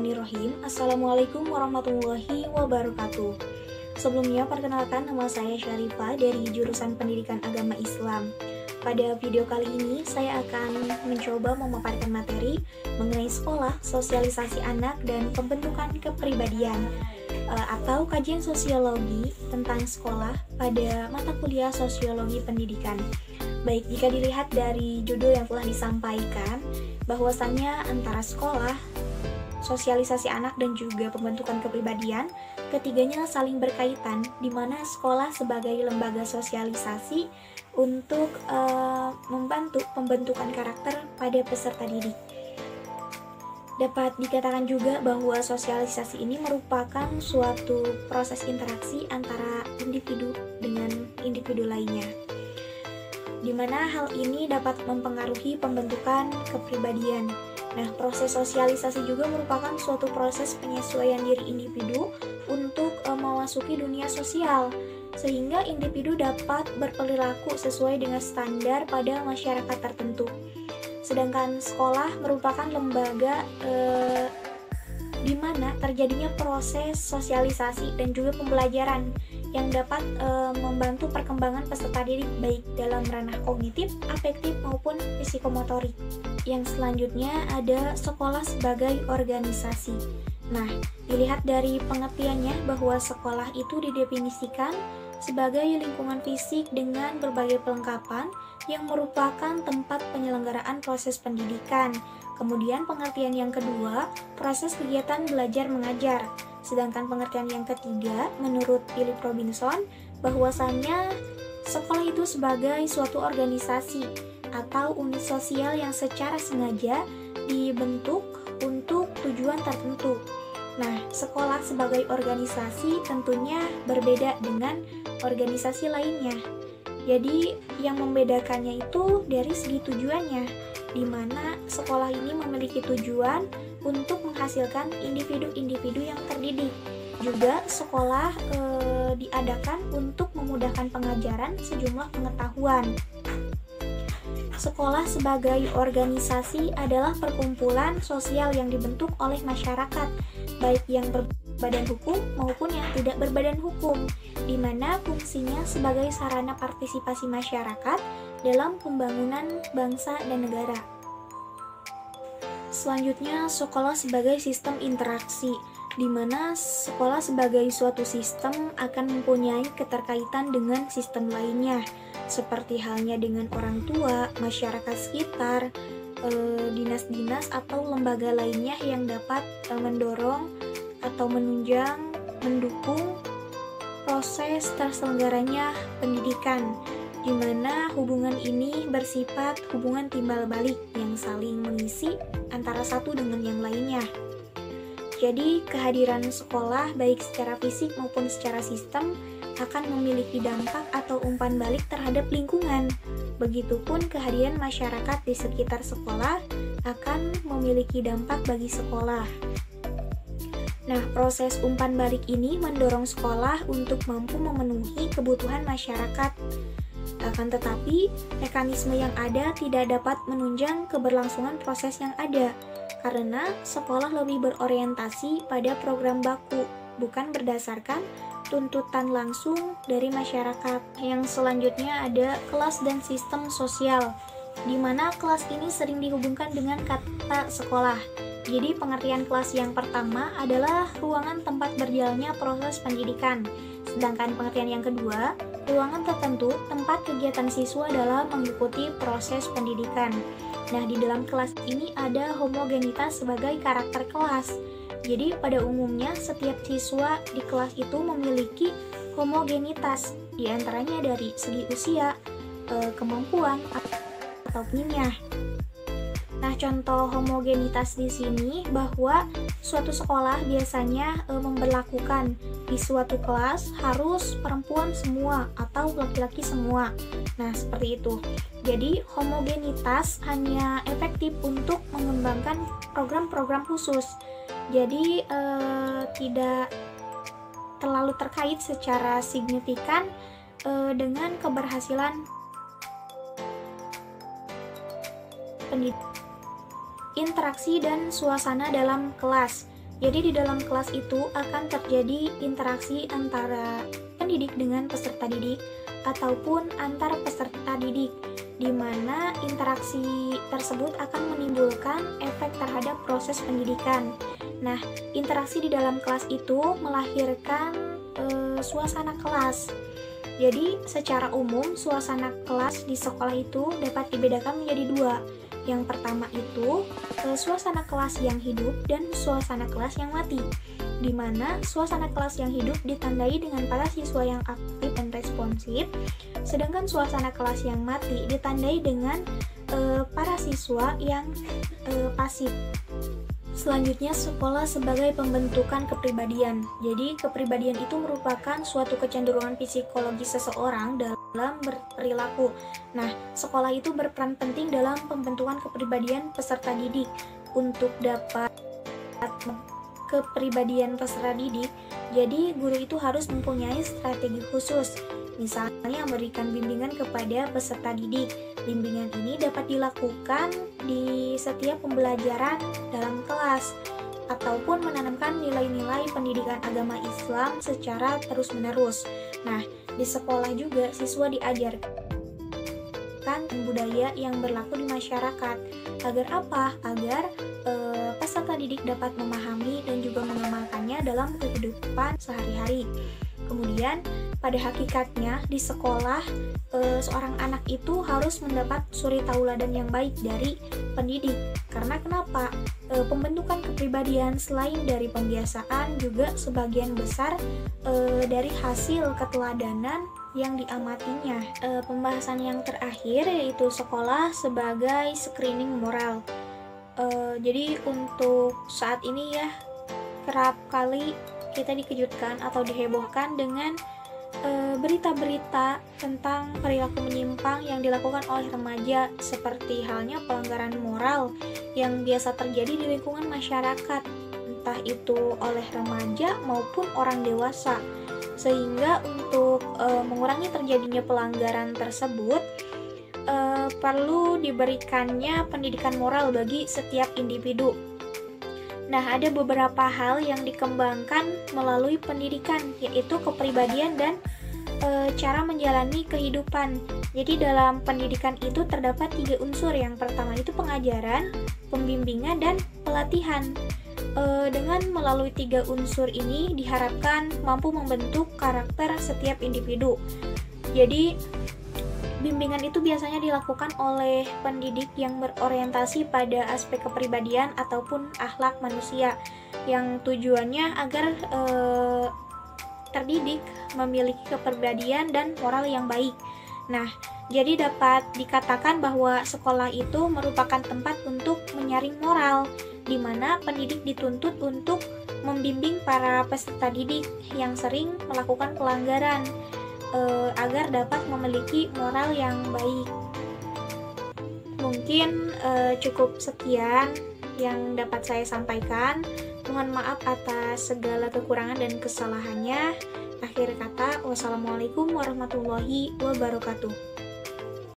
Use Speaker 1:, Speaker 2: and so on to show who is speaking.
Speaker 1: Bismillahirrahmanirrahim. Assalamualaikum warahmatullahi wabarakatuh. Sebelumnya, perkenalkan, nama saya Syarifah dari jurusan Pendidikan Agama Islam. Pada video kali ini, saya akan mencoba memaparkan materi mengenai sekolah, sosialisasi anak, dan pembentukan kepribadian atau kajian sosiologi tentang sekolah pada mata kuliah Sosiologi Pendidikan. Baik, jika dilihat dari judul yang telah disampaikan, bahwasannya antara sekolah, sosialisasi anak, dan juga pembentukan kepribadian, ketiganya saling berkaitan, di mana sekolah sebagai lembaga sosialisasi untuk membantu pembentukan karakter pada peserta didik. Dapat dikatakan juga bahwa sosialisasi ini merupakan suatu proses interaksi antara individu dengan individu lainnya, di mana hal ini dapat mempengaruhi pembentukan kepribadian. Nah, proses sosialisasi juga merupakan suatu proses penyesuaian diri individu untuk memasuki dunia sosial, sehingga individu dapat berperilaku sesuai dengan standar pada masyarakat tertentu. Sedangkan sekolah merupakan lembaga di mana terjadinya proses sosialisasi dan juga pembelajaran yang dapat membantu perkembangan peserta didik baik dalam ranah kognitif, afektif, maupun psikomotorik. Yang selanjutnya ada sekolah sebagai organisasi. Nah, dilihat dari pengertiannya bahwa sekolah itu didefinisikan sebagai lingkungan fisik dengan berbagai pelengkapan yang merupakan tempat penyelenggaraan proses pendidikan. Kemudian pengertian yang kedua, proses kegiatan belajar mengajar. Sedangkan pengertian yang ketiga, menurut Philip Robinson, bahwasannya sekolah itu sebagai suatu organisasi atau unit sosial yang secara sengaja dibentuk untuk tujuan tertentu. Nah, sekolah sebagai organisasi tentunya berbeda dengan organisasi lainnya. Jadi, yang membedakannya itu dari segi tujuannya, di mana sekolah ini memiliki tujuan untuk menghasilkan individu-individu yang terdidik. Juga sekolah diadakan untuk memudahkan pengajaran sejumlah pengetahuan. Sekolah sebagai organisasi adalah perkumpulan sosial yang dibentuk oleh masyarakat, baik yang berbadan hukum maupun yang tidak berbadan hukum, di mana fungsinya sebagai sarana partisipasi masyarakat dalam pembangunan bangsa dan negara. Selanjutnya, sekolah sebagai sistem interaksi, di mana sekolah sebagai suatu sistem akan mempunyai keterkaitan dengan sistem lainnya, seperti halnya dengan orang tua, masyarakat sekitar, dinas-dinas atau lembaga lainnya yang dapat mendorong atau menunjang, mendukung proses terselenggaranya pendidikan, di mana hubungan ini bersifat hubungan timbal balik yang saling mengisi antara satu dengan yang lainnya. Jadi, kehadiran sekolah baik secara fisik maupun secara sistem akan memiliki dampak atau umpan balik terhadap lingkungan. Begitupun kehadiran masyarakat di sekitar sekolah akan memiliki dampak bagi sekolah. Nah, proses umpan balik ini mendorong sekolah untuk mampu memenuhi kebutuhan masyarakat. Akan tetapi, mekanisme yang ada tidak dapat menunjang keberlangsungan proses yang ada, karena sekolah lebih berorientasi pada program baku, bukan berdasarkan tuntutan langsung dari masyarakat. Yang selanjutnya ada kelas dan sistem sosial, di mana kelas ini sering dihubungkan dengan kata sekolah. Jadi pengertian kelas yang pertama adalah ruangan tempat berjalannya proses pendidikan. Sedangkan pengertian yang kedua, ruangan tertentu tempat kegiatan siswa dalam mengikuti proses pendidikan. Nah, di dalam kelas ini ada homogenitas sebagai karakter kelas. Jadi pada umumnya setiap siswa di kelas itu memiliki homogenitas, diantaranya dari segi usia, kemampuan, atau punya. Nah, contoh homogenitas di sini bahwa suatu sekolah biasanya memberlakukan di suatu kelas harus perempuan semua atau laki-laki semua. Nah, seperti itu. Jadi, homogenitas hanya efektif untuk mengembangkan program-program khusus. Jadi, tidak terlalu terkait secara signifikan dengan keberhasilan pendidikan. Interaksi dan suasana dalam kelas. Jadi di dalam kelas itu akan terjadi interaksi antara pendidik dengan peserta didik ataupun antar peserta didik, di mana interaksi tersebut akan menimbulkan efek terhadap proses pendidikan. Nah, interaksi di dalam kelas itu melahirkan suasana kelas. Jadi, secara umum suasana kelas di sekolah itu dapat dibedakan menjadi dua. Yang pertama itu suasana kelas yang hidup dan suasana kelas yang mati, di mana suasana kelas yang hidup ditandai dengan para siswa yang aktif dan responsif, sedangkan suasana kelas yang mati ditandai dengan para siswa yang pasif. Selanjutnya, sekolah sebagai pembentukan kepribadian. Jadi, kepribadian itu merupakan suatu kecenderungan psikologis seseorang dalam berperilaku. Nah, sekolah itu berperan penting dalam pembentukan kepribadian peserta didik. Untuk dapat kepribadian peserta didik, jadi guru itu harus mempunyai strategi khusus. Misalnya, memberikan bimbingan kepada peserta didik. Bimbingan ini dapat dilakukan di setiap pembelajaran dalam kelas, ataupun menanamkan nilai-nilai pendidikan agama Islam secara terus-menerus. Nah, di sekolah juga siswa diajarkan budaya yang berlaku di masyarakat. Agar apa? Agar peserta didik dapat memahami dan juga mengamalkannya dalam kehidupan sehari-hari. Kemudian, pada hakikatnya di sekolah seorang anak itu harus mendapat suri tauladan yang baik dari pendidik. Karena kenapa? Pembentukan kepribadian selain dari pembiasaan juga sebagian besar dari hasil keteladanan yang diamatinya. Pembahasan yang terakhir yaitu sekolah sebagai screening moral. Jadi untuk saat ini ya, kerap kali kita dikejutkan atau dihebohkan dengan berita-berita tentang perilaku menyimpang yang dilakukan oleh remaja, seperti halnya pelanggaran moral yang biasa terjadi di lingkungan masyarakat, entah itu oleh remaja maupun orang dewasa. Sehingga untuk mengurangi terjadinya pelanggaran tersebut, perlu diberikannya pendidikan moral bagi setiap individu. Nah, ada beberapa hal yang dikembangkan melalui pendidikan, yaitu kepribadian dan cara menjalani kehidupan. Jadi dalam pendidikan itu terdapat 3 unsur. Yang pertama itu pengajaran, pembimbingan, dan pelatihan. Dengan melalui 3 unsur ini diharapkan mampu membentuk karakter setiap individu. Jadi bimbingan itu biasanya dilakukan oleh pendidik yang berorientasi pada aspek kepribadian ataupun akhlak manusia, yang tujuannya agar terdidik memiliki kepribadian dan moral yang baik. Nah, jadi dapat dikatakan bahwa sekolah itu merupakan tempat untuk menyaring moral, di mana pendidik dituntut untuk membimbing para peserta didik yang sering melakukan pelanggaran, agar dapat memiliki moral yang baik. Mungkin cukup sekian yang dapat saya sampaikan. Mohon maaf atas segala kekurangan dan kesalahannya. Akhir kata, wassalamualaikum warahmatullahi wabarakatuh.